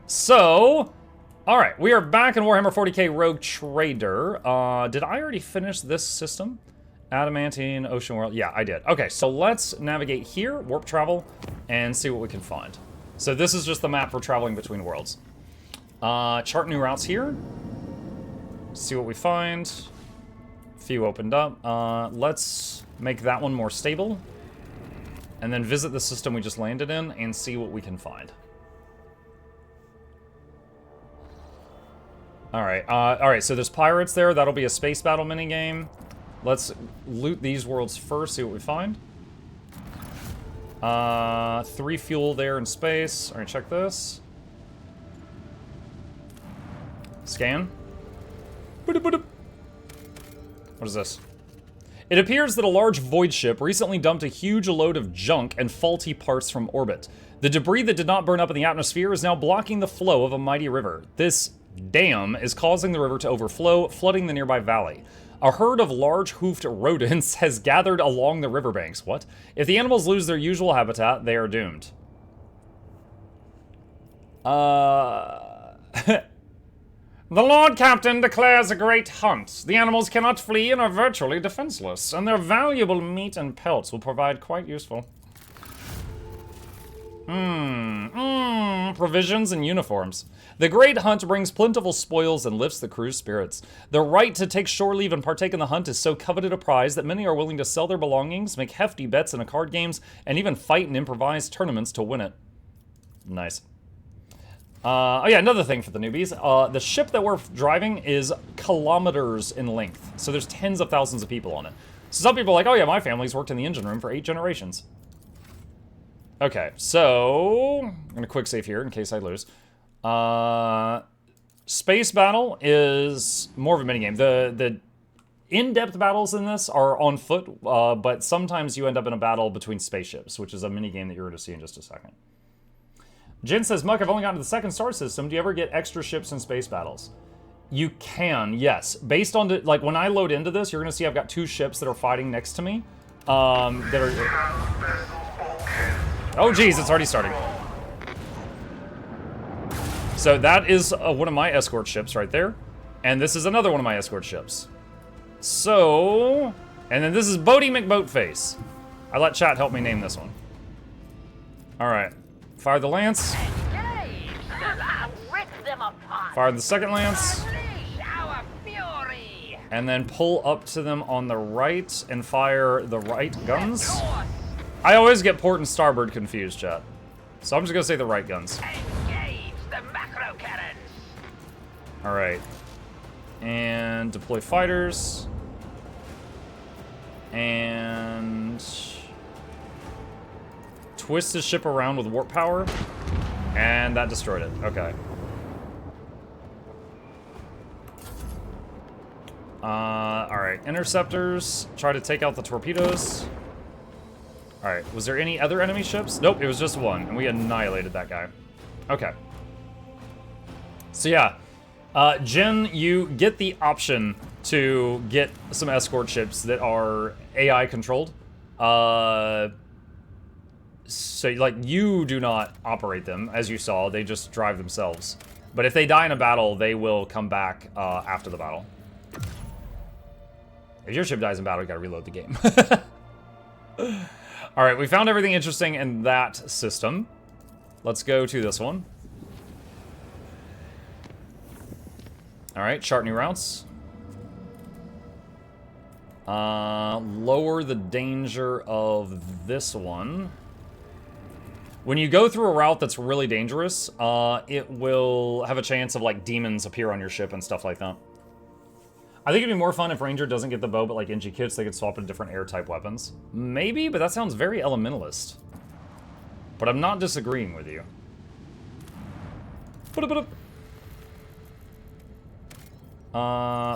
So, alright, we are back in Warhammer 40k Rogue Trader. Did I already finish this system? Adamantine, Ocean World. Yeah, I did. Okay, so let's navigate here, warp travel, and see what we can find. So this is just the map for traveling between worlds. Chart new routes here. See what we find. Few opened up. Let's make that one more stable. And then visit the system we just landed in and see what we can find. Alright, so there's pirates there. That'll be a space battle minigame. Let's loot these worlds first, see what we find. 3 fuel there in space. Alright, check this. Scan. What is this? It appears that a large void ship recently dumped a huge load of junk and faulty parts from orbit. The debris that did not burn up in the atmosphere is now blocking the flow of a mighty river. This dam is causing the river to overflow, flooding the nearby valley. A herd of large hoofed rodents has gathered along the riverbanks. What? If the animals lose their usual habitat, they are doomed. The Lord Captain declares a great hunt. The animals cannot flee and are virtually defenseless, and their valuable meat and pelts will provide quite useful. Provisions and uniforms. The great hunt brings plentiful spoils and lifts the crew's spirits. The right to take shore leave and partake in the hunt is so coveted a prize that many are willing to sell their belongings, make hefty bets in card games, and even fight in improvised tournaments to win it. Nice. Oh yeah, another thing for the newbies. The ship that we're driving is kilometers in length. So there's tens of thousands of people on it. So some people are like, oh yeah, my family's worked in the engine room for 8 generations. Okay, so I'm gonna quick save here in case I lose. Space battle is more of a minigame. The in-depth battles in this are on foot, but sometimes you end up in a battle between spaceships, which is a minigame that you're going to see in just a second. Jen says, Muck, I've only gotten to the 2nd star system. Do you ever get extra ships in space battles? You can, yes. Based on the, like, when I load into this, you're going to see I've got 2 ships that are fighting next to me. That are... Oh, geez, it's already starting. So that is one of my escort ships right there. And this is another one of my escort ships. So... And then this is Bodie McBoatface. I let chat help me name this one. Alright. Fire the lance. Fire the second lance. And then pull up to them on the right and fire the right guns. I always get port and starboard confused, chat. So I'm just gonna say the right guns. Alright. And deploy fighters. And twist his ship around with warp power. And that destroyed it. Okay. Alright. Interceptors. Try to take out the torpedoes. Alright. Was there any other enemy ships? Nope, it was just one. And we annihilated that guy. Okay. So yeah. Jen, you get the option to get some escort ships that are AI controlled. So, like, you do not operate them, as you saw. They just drive themselves. But if they die in a battle, they will come back after the battle. If your ship dies in battle, you gotta reload the game. Alright, we found everything interesting in that system. Let's go to this one. Alright, chart new routes. Lower the danger of this one. When you go through a route that's really dangerous, it will have a chance of, like, demons appear on your ship and stuff like that. I think it'd be more fun if Ranger doesn't get the bow, but like NG kits, they could swap into different air-type weapons. Maybe, but that sounds very elementalist. But I'm not disagreeing with you.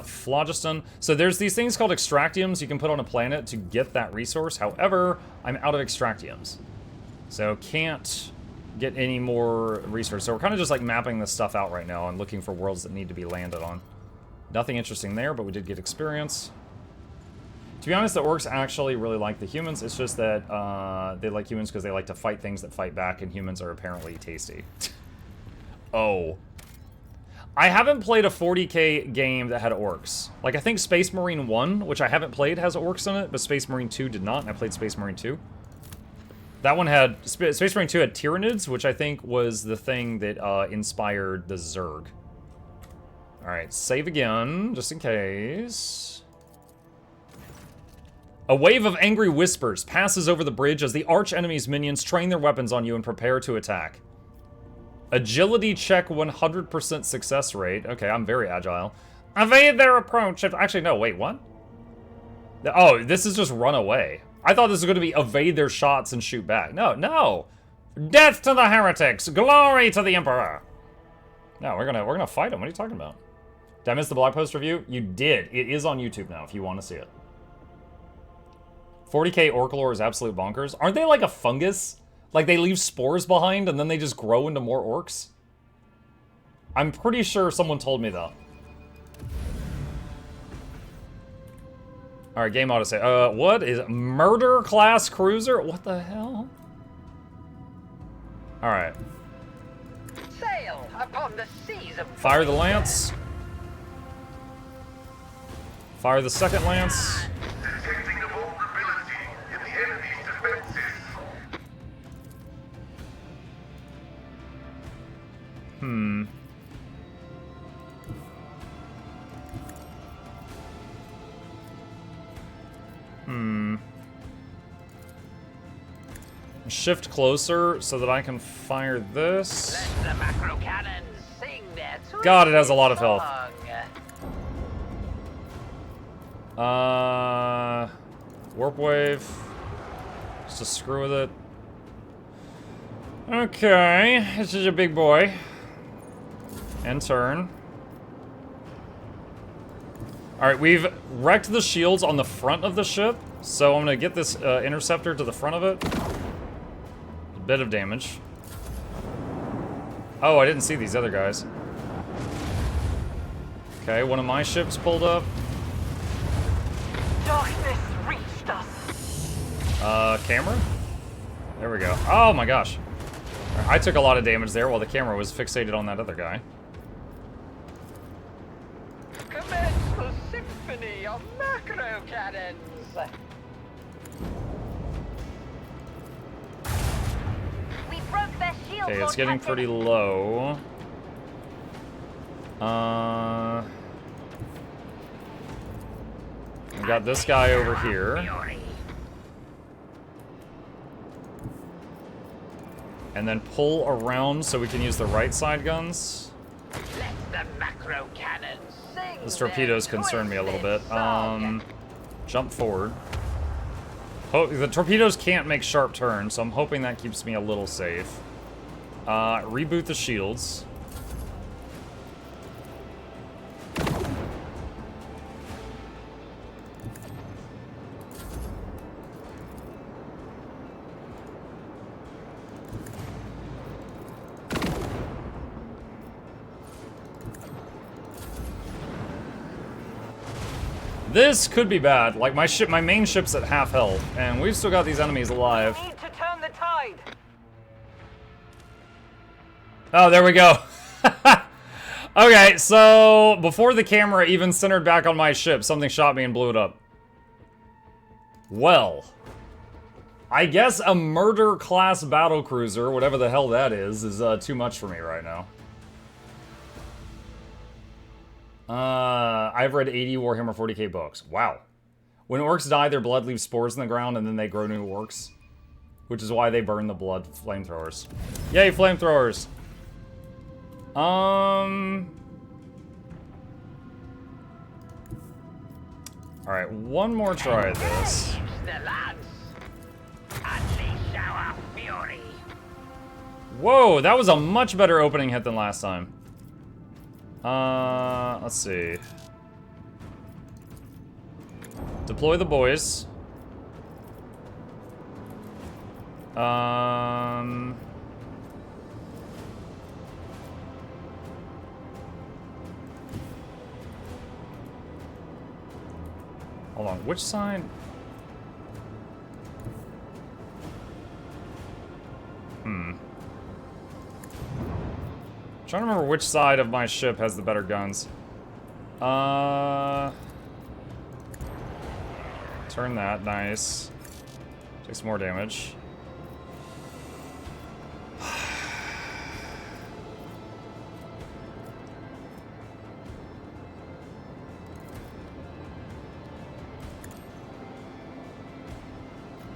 Phlogiston. So there's these things called extractiums you can put on a planet to get that resource. However, I'm out of extractiums. So can't get any more resources. So we're kind of just like mapping this stuff out right now and looking for worlds that need to be landed on. Nothing interesting there, but we did get experience. To be honest, the orcs actually really like the humans. It's just that they like humans because they like to fight things that fight back, and humans are apparently tasty. Oh. I haven't played a 40k game that had orcs. Like, I think Space Marine 1, which I haven't played, has orcs in it, but Space Marine 2 did not, and I played Space Marine 2. That one had... Space Marine 2 had Tyranids, which I think was the thing that inspired the Zerg. Alright, save again, just in case. A wave of angry whispers passes over the bridge as the arch enemy's minions train their weapons on you and prepare to attack. Agility check 100% success rate. Okay, I'm very agile. Evade their approach. Actually, no, wait, what? Oh, this is just run away. I thought this was going to be evade their shots and shoot back. No, no. Death to the heretics. Glory to the Emperor. No, we're gonna fight them. What are you talking about? Did I miss the blog post review? You did. It is on YouTube now if you want to see it. 40k Orclore is absolute bonkers. Aren't they like a fungus? Like, they leave spores behind, and then they just grow into more orcs? I'm pretty sure someone told me that. Alright, Game Odyssey. What is Murder Class Cruiser? What the hell? Alright. Sail upon the seas of... Fire the lance. Fire the second lance. Detecting a vulnerability in the enemy's defenses. Shift closer so that I can fire this. Let the macro cannons sing their God, it has a lot of health. song. Warp wave. Just to screw with it. Okay, this is a big boy. End turn. Alright, we've wrecked the shields on the front of the ship, so I'm gonna get this interceptor to the front of it. A bit of damage. Oh, I didn't see these other guys. Okay, one of my ships pulled up. Darkness reached us. Camera? There we go. Oh my gosh. I took a lot of damage there while the camera was fixated on that other guy. Commence the symphony of macro cannons. We broke their shield. Okay, it's getting pretty low. We got this guy over here. And then pull around so we can use the right side guns. Let the macro cannons sing. Those torpedoes concern me a little bit. Jump forward. Oh, the torpedoes can't make sharp turns, so I'm hoping that keeps me a little safe. Reboot the shields. This could be bad. Like, my main ship's at half health, and we've still got these enemies alive. Need to turn the tide. Oh, there we go. Okay, so before the camera even centered back on my ship, something shot me and blew it up. Well, I guess a murder class battlecruiser, whatever the hell that is too much for me right now. I've read 80 Warhammer 40k books. Wow. When orcs die, their blood leaves spores in the ground, and then they grow new orcs. Which is why they burn the blood flamethrowers. Yay, flamethrowers! Alright, one more try at this. Whoa, that was a much better opening hit than last time. Let's see. Deploy the boys. Hold on, which side? Trying to remember which side of my ship has the better guns. Turn that, nice. Takes more damage.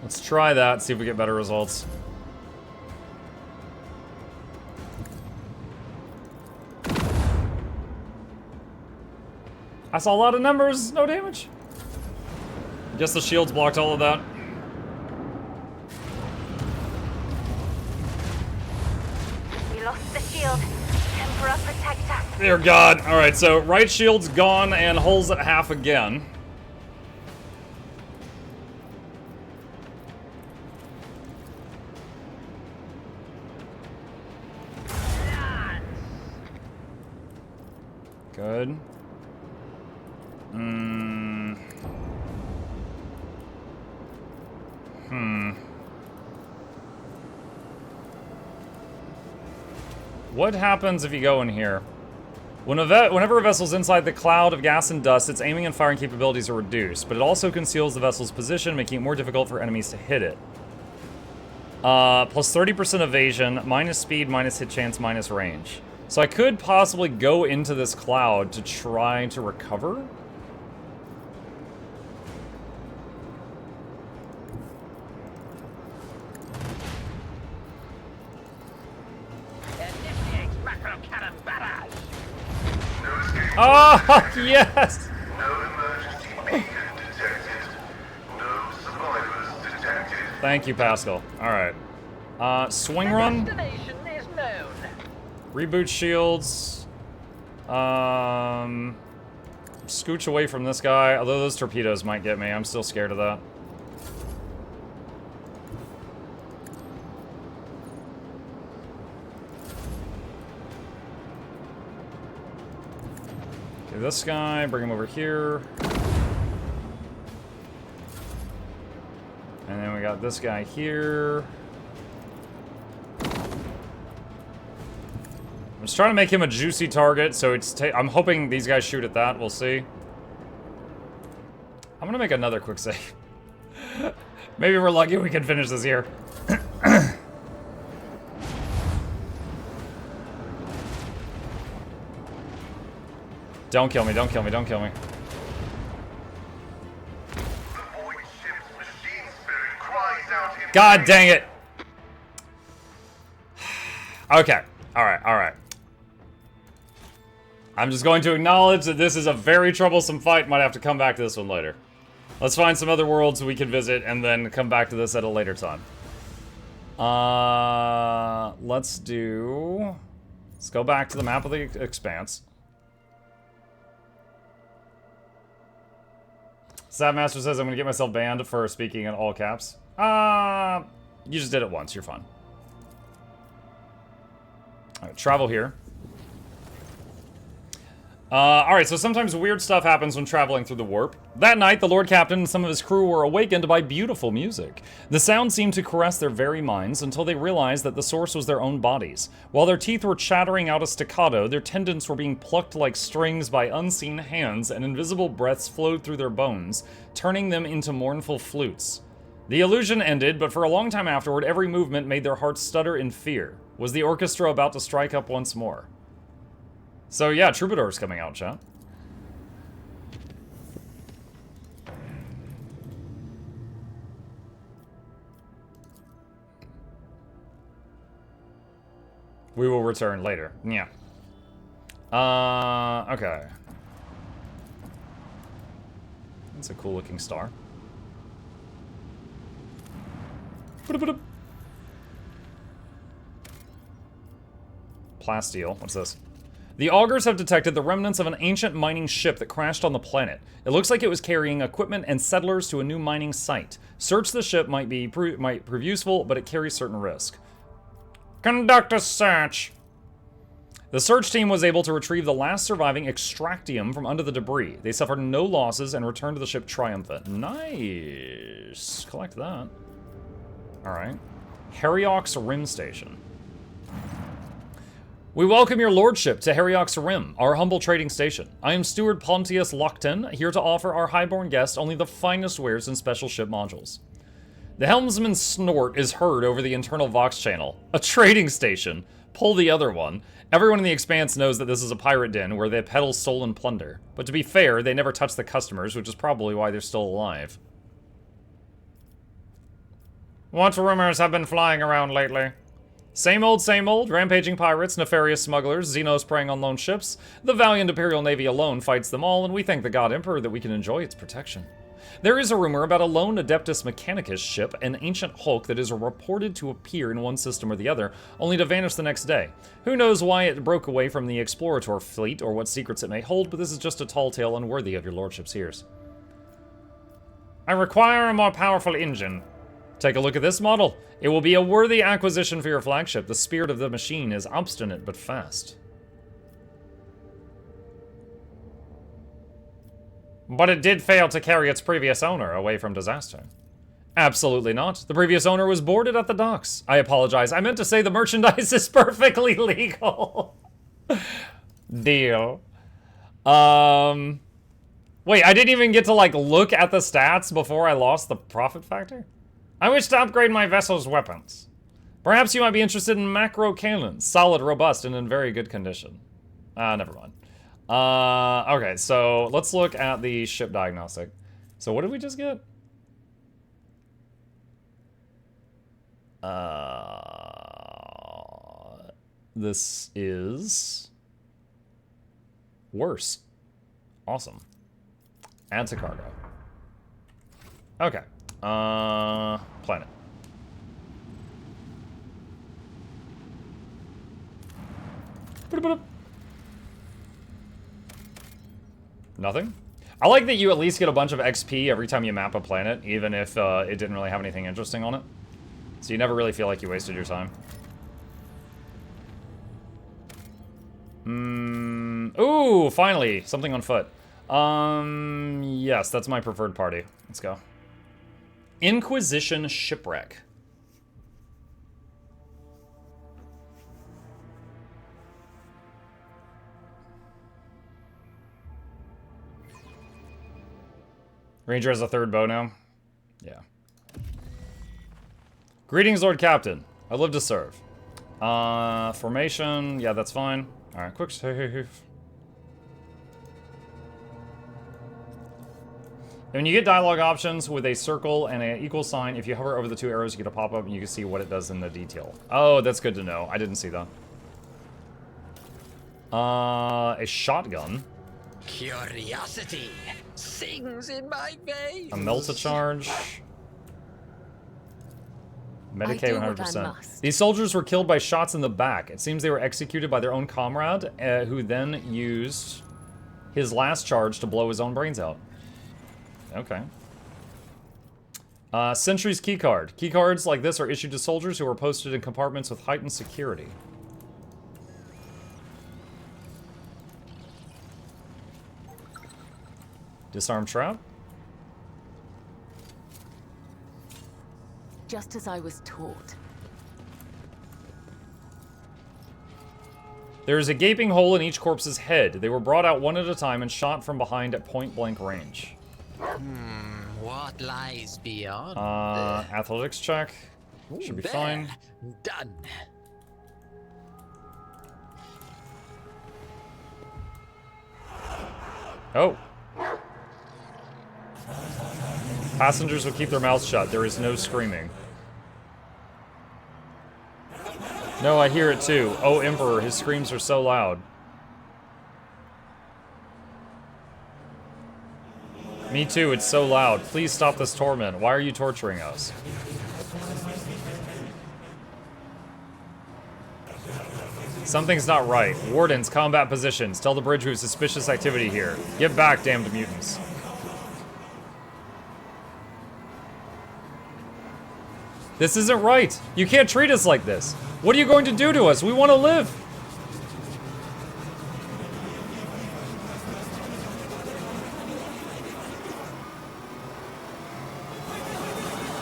Let's try that, see if we get better results. I saw a lot of numbers, no damage. Guess the shields blocked all of that. We lost the shield. Emperor, protect us. Dear God. Alright, so right shield's gone and holes at half again. Good. What happens if you go in here? Whenever a vessel's inside the cloud of gas and dust, its aiming and firing capabilities are reduced, but it also conceals the vessel's position, making it more difficult for enemies to hit it. Plus 30% evasion, minus speed, minus hit chance, minus range. So I could possibly go into this cloud to try to recover? Initiate macro cannon barrage. No escape. Ah, yes! No emergency beacon detected. No survivors detected. Thank you, Pascal. Alright. Swing The run? destination is known. Reboot shields. Scooch away from this guy. Although those torpedoes might get me. I'm still scared of that. Okay, this guy, bring him over here. And then we got this guy here. I'm just trying to make him a juicy target, so it's I'm hoping these guys shoot at that. We'll see. I'm gonna make another quick save. Maybe we're lucky we can finish this here. Don't kill me, don't kill me, don't kill me. The void ship's machine spirit cries out in God pain. dang it! Okay, alright, alright. I'm just going to acknowledge that this is a very troublesome fight. Might have to come back to this one later. Let's find some other worlds we can visit and then come back to this at a later time. Let's go back to the map of the Expanse. Sabmaster says I'm gonna get myself banned for speaking in all caps. You just did it once, you're fine. Alright, travel here. Alright, so sometimes weird stuff happens when traveling through the warp. That night, the Lord Captain and some of his crew were awakened by beautiful music. The sound seemed to caress their very minds until they realized that the source was their own bodies. While their teeth were chattering out a staccato, their tendons were being plucked like strings by unseen hands, and invisible breaths flowed through their bones, turning them into mournful flutes. The illusion ended, but for a long time afterward, every movement made their hearts stutter in fear. Was the orchestra about to strike up once more? So yeah, Troubadour's coming out, chat. We will return later. Yeah. Okay. That's a cool looking star. Plasteel. What's this? The augurs have detected the remnants of an ancient mining ship that crashed on the planet. It looks like it was carrying equipment and settlers to a new mining site. Search the ship might prove useful, but it carries certain risk. Conduct a search. The search team was able to retrieve the last surviving extractium from under the debris. They suffered no losses and returned to the ship triumphant. Nice. Collect that. All right. Harryox Rim Station. We welcome your lordship to Heriox Rim, our humble trading station. I am Steward Pontius Lockton, here to offer our highborn guest only the finest wares and special ship modules. The helmsman's snort is heard over the internal Vox channel. A trading station. Pull the other one. Everyone in the Expanse knows that this is a pirate den where they peddle stolen plunder. But to be fair, they never touch the customers, which is probably why they're still alive. What rumors have been flying around lately? Same old, rampaging pirates, nefarious smugglers, Xenos preying on lone ships. The valiant Imperial Navy alone fights them all, and we thank the God Emperor that we can enjoy its protection. There is a rumor about a lone Adeptus Mechanicus ship, an ancient hulk that is reported to appear in one system or the other, only to vanish the next day. Who knows why it broke away from the Explorator fleet, or what secrets it may hold, but this is just a tall tale unworthy of your lordship's ears. I require a more powerful engine. Take a look at this model. It will be a worthy acquisition for your flagship. The spirit of the machine is obstinate but fast. But it did fail to carry its previous owner away from disaster. Absolutely not. The previous owner was boarded at the docks. I apologize. I meant to say the merchandise is perfectly legal. Deal. Wait, I didn't even get to, like, look at the stats before I lost the profit factor? I wish to upgrade my vessel's weapons. Perhaps you might be interested in macro cannons. Solid, robust, and in very good condition. Never mind. Okay, so let's look at the ship diagnostic. So what did we just get? This is worse. Awesome. Add to cargo. Okay. Planet. Nothing? I like that you at least get a bunch of XP every time you map a planet, even if it didn't really have anything interesting on it. So you never really feel like you wasted your time. Ooh, finally, something on foot. Yes, that's my preferred party. Let's go. Inquisition Shipwreck. Ranger has a third bow now? Yeah. Greetings, Lord Captain. I live to serve. Formation. Yeah, that's fine. Alright, quick save. When you get dialogue options with a circle and an equal sign, if you hover over the two arrows, you get a pop-up and you can see what it does in the detail. Oh, that's good to know. I didn't see that. A shotgun. Curiosity sings in my veins. A melta-charge. Medicaid 100%. These soldiers were killed by shots in the back. It seems they were executed by their own comrade, who then used his last charge to blow his own brains out. Okay. Sentry's keycard. Keycards like this are issued to soldiers who are posted in compartments with heightened security. Disarm trap. Just as I was taught. There is a gaping hole in each corpse's head. They were brought out one at a time and shot from behind at point-blank range. What lies beyond? Athletics check. Should be fine. Done. Oh. Passengers will keep their mouths shut. There is no screaming. No, I hear it too. Oh, Emperor, his screams are so loud. Me too, it's so loud. Please stop this torment. Why are you torturing us? Something's not right. Wardens, combat positions. Tell the bridge we have suspicious activity here. Get back, damned mutants. This isn't right. You can't treat us like this. What are you going to do to us? We want to live.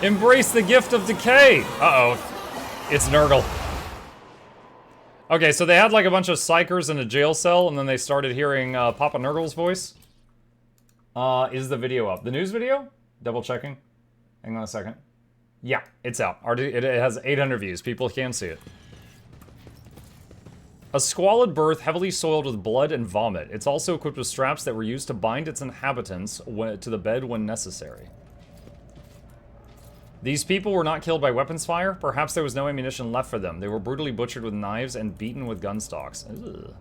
Embrace the gift of decay. Uh-oh. It's Nurgle. Okay, so they had like a bunch of psychers in a jail cell, and then they started hearing Papa Nurgle's voice. Is the video up? The news video? Double checking. Hang on a second. Yeah, it's out. It has 800 views. People can see it. A squalid berth heavily soiled with blood and vomit. It's also equipped with straps that were used to bind its inhabitants to the bed when necessary. These people were not killed by weapons fire. Perhaps there was no ammunition left for them. They were brutally butchered with knives and beaten with gun stocks. Ugh.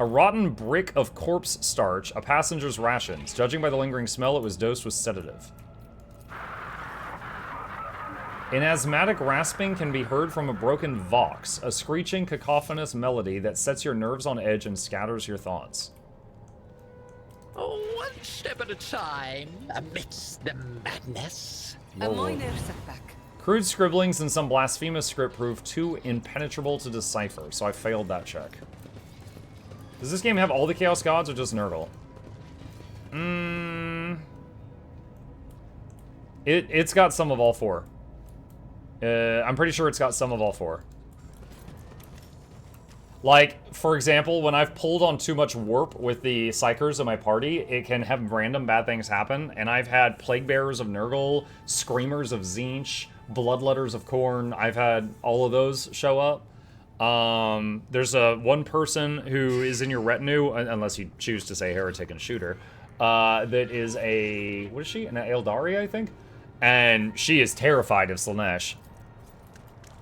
A rotten brick of corpse starch, a passenger's rations. Judging by the lingering smell, it was dosed with sedative. An asthmatic rasping can be heard from a broken vox, a screeching, cacophonous melody that sets your nerves on edge and scatters your thoughts. One step at a time, amidst the madness. A minor setback. Crude scribblings in some blasphemous script proved too impenetrable to decipher, so I failed that check. Does this game have all the Chaos Gods or just Nurgle? It's got some of all four. I'm pretty sure it's got some of all four. Like, for example, when I've pulled on too much warp with the Psychers in my party, it can have random bad things happen, and I've had Plague Bearers of Nurgle, Screamers of Tzeentch, Bloodletters of Khorne. I've had all of those show up. There's one person who is in your retinue, unless you choose to say Heretic and Shooter, that is a... what is she? An Eldari, I think? And she is terrified of Slaanesh.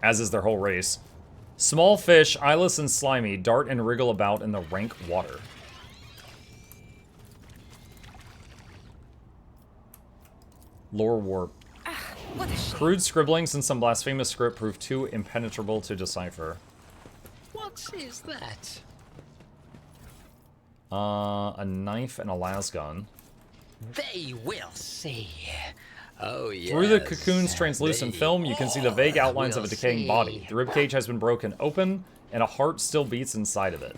As is their whole race. Small fish, eyeless and slimy, dart and wriggle about in the rank water. Lore warp. Crude scribblings in some blasphemous script proved too impenetrable to decipher. What is that? A knife and a lasgun. They will see. Oh, yes. Through the cocoon's translucent film, you can see the vague outlines of a decaying body. The ribcage has been broken open, and a heart still beats inside of it.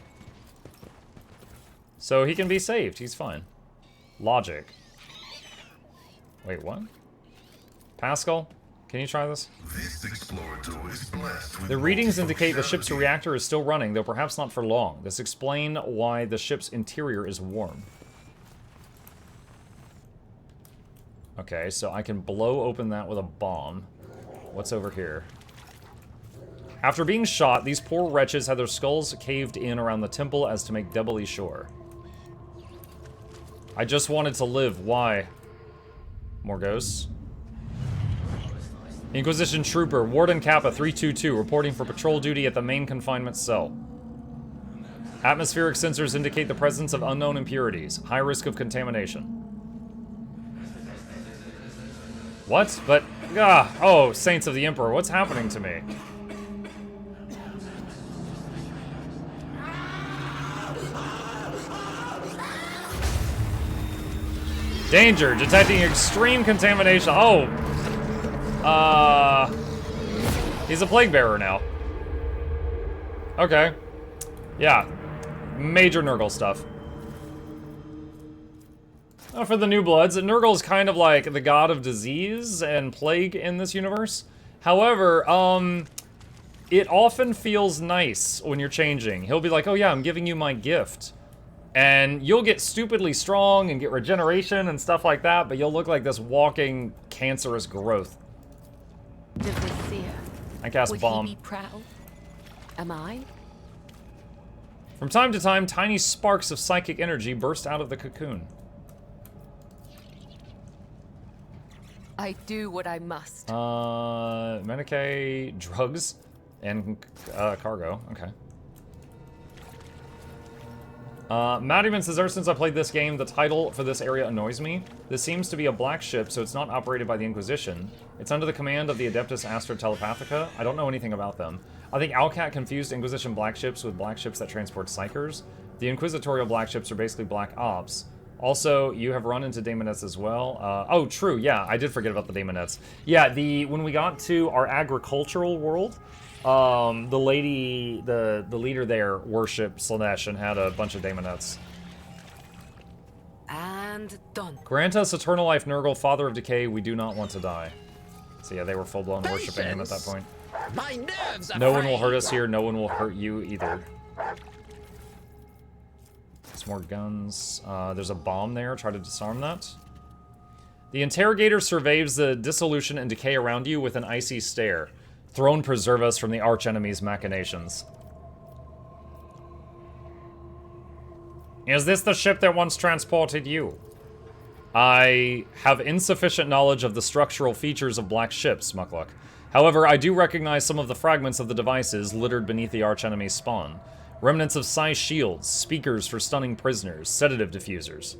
So he can be saved. He's fine. Logic. Wait, what? Pascal, can you try this? This explorator is blessed with The readings indicate the ship's reactor is still running, though perhaps not for long. This explains why the ship's interior is warm. Okay, so I can blow open that with a bomb. What's over here? After being shot, these poor wretches had their skulls caved in around the temple as to make doubly sure. I just wanted to live. Why? More ghosts. Inquisition Trooper, Warden Kappa 322, reporting for patrol duty at the main confinement cell. Atmospheric sensors indicate the presence of unknown impurities. High risk of contamination. What? But, oh, Saints of the Emperor, what's happening to me? Danger, detecting extreme contamination. Oh. He's a plague bearer now. Okay. Yeah. Major Nurgle stuff. For the New Bloods, Nurgle is kind of like the god of disease and plague in this universe. However, it often feels nice when you're changing. He'll be like, oh yeah, I'm giving you my gift. And you'll get stupidly strong and get regeneration and stuff like that, but you'll look like this walking cancerous growth. The Vizier. I cast Would bomb. he be proud? Am I? From time to time, tiny sparks of psychic energy burst out of the cocoon. I do what I must. Medicae, drugs, and cargo. Okay. Maddyman says, ever since I played this game, the title for this area annoys me. This seems to be a black ship, so it's not operated by the Inquisition. It's under the command of the Adeptus Astra Telepathica. I don't know anything about them. I think Alcat confused Inquisition black ships with black ships that transport psychers. The Inquisitorial black ships are basically black ops. Also, you have run into daemonettes as well. Oh, true, yeah, I did forget about the daemonettes. Yeah, when we got to our agricultural world, the lady, the leader there worshipped Slaanesh and had a bunch of daemonettes. And done. Grant us eternal life, Nurgle, father of decay, we do not want to die. So yeah, they were full-blown worshipping him at that point. My nerves are No one will hurt frayed. us here. No one will hurt you either. Some more guns. There's a bomb there. Try to disarm that. The interrogator surveys the dissolution and decay around you with an icy stare. Throne preserve us from the archenemy's machinations. Is this the ship that once transported you? I have insufficient knowledge of the structural features of black ships, Mukluk. However, I do recognize some of the fragments of the devices littered beneath the archenemy's spawn. Remnants of psi shields, speakers for stunning prisoners, sedative diffusers.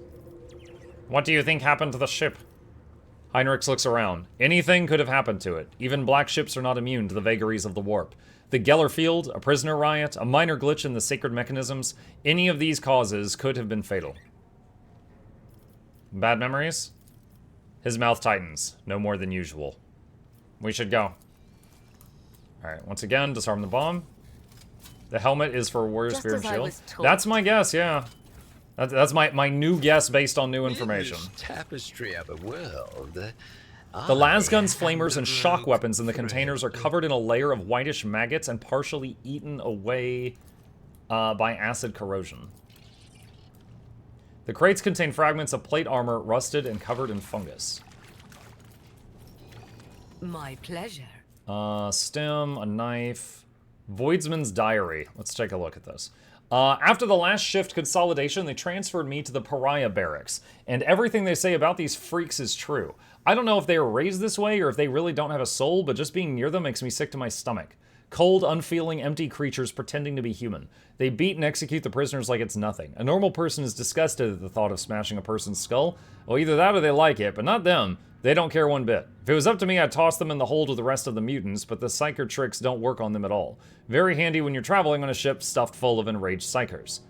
What do you think happened to the ship? Heinrichs looks around. Anything could have happened to it. Even black ships are not immune to the vagaries of the warp. The Geller field, a prisoner riot, a minor glitch in the sacred mechanisms, any of these causes could have been fatal. Bad memories? His mouth tightens, no more than usual. We should go. Alright, once again, disarm the bomb. The helmet is for Warrior Spear and Shield. That's my guess, yeah. That's my new guess based on new information. In this tapestry of a world. The lasguns, flamers, and shock weapons in the containers are covered in a layer of whitish maggots and partially eaten away by acid corrosion. The crates contain fragments of plate armor, rusted and covered in fungus. My pleasure. Stem, a knife, Voidsman's diary. Let's take a look at this. After the last shift consolidation, they transferred me to the pariah barracks, and everything they say about these freaks is true. I don't know if they were raised this way or if they really don't have a soul, but just being near them makes me sick to my stomach. Cold, unfeeling, empty creatures pretending to be human. They beat and execute the prisoners like it's nothing. A normal person is disgusted at the thought of smashing a person's skull. Well, either that or they like it, but not them. They don't care one bit. If it was up to me, I'd toss them in the hold with the rest of the mutants, but the psyker tricks don't work on them at all. Very handy when you're traveling on a ship stuffed full of enraged psykers.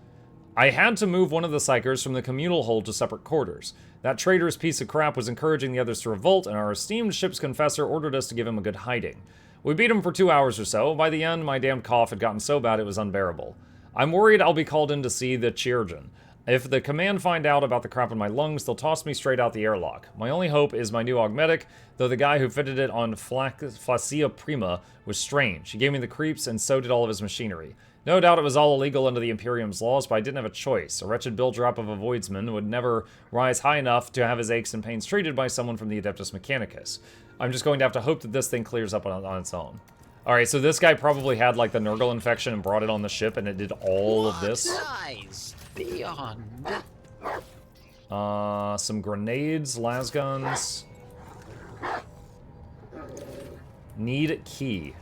I had to move one of the psykers from the communal hold to separate quarters. That traitorous piece of crap was encouraging the others to revolt, and our esteemed ship's confessor ordered us to give him a good hiding. We beat him for 2 hours or so. By the end, my damned cough had gotten so bad it was unbearable. I'm worried I'll be called in to see the chirurgeon. If the command find out about the crap in my lungs, they'll toss me straight out the airlock. My only hope is my new augmetic, though the guy who fitted it on Flacia Prima was strange. He gave me the creeps, and so did all of his machinery. No doubt it was all illegal under the Imperium's laws, but I didn't have a choice. A wretched bill drop of a voidsman would never rise high enough to have his aches and pains treated by someone from the Adeptus Mechanicus. I'm just going to have to hope that this thing clears up on its own. Alright, so this guy probably had, like, the Nurgle infection and brought it on the ship, and it did all of this. Lies beyond. Some grenades, lasguns. Need key.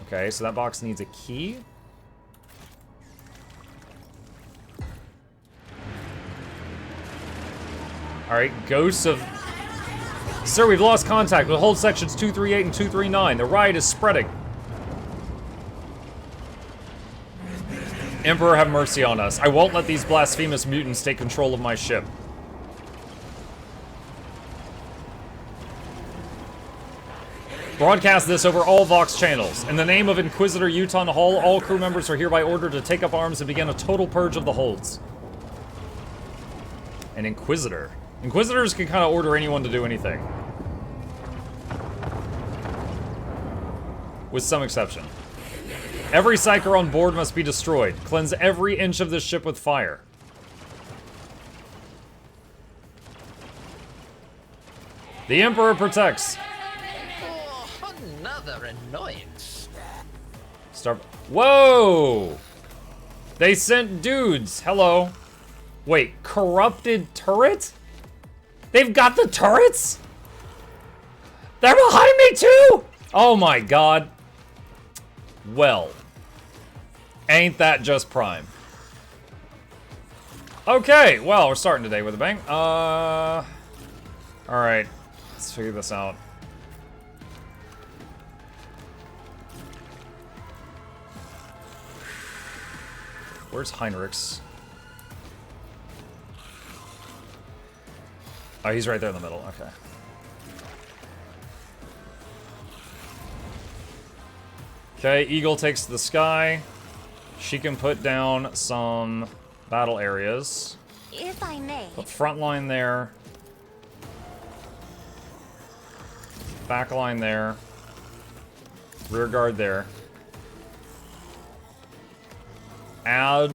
Okay, so that box needs a key. Alright, ghosts of... Sir, we've lost contact with hold sections 238 and 239. The riot is spreading. Emperor, have mercy on us. I won't let these blasphemous mutants take control of my ship. Broadcast this over all Vox channels. In the name of Inquisitor Uton Hall, all crew members are hereby ordered to take up arms and begin a total purge of the holds. An Inquisitor. Inquisitors can kind of order anyone to do anything. With some exception. Every psyker on board must be destroyed. Cleanse every inch of this ship with fire. The Emperor protects. Oh, another annoyance. Start. Whoa! They sent dudes. Hello. Wait, corrupted turret? They've got the turrets? They're behind me too? Oh my god. Well. Ain't that just prime? Okay, well, we're starting today with a bang. Alright. Let's figure this out. Where's Heinrichs? Oh, he's right there in the middle. Okay. Okay, Eagle takes to the sky. She can put down some battle areas. If I may. Put front line there. Back line there. Rear guard there. Add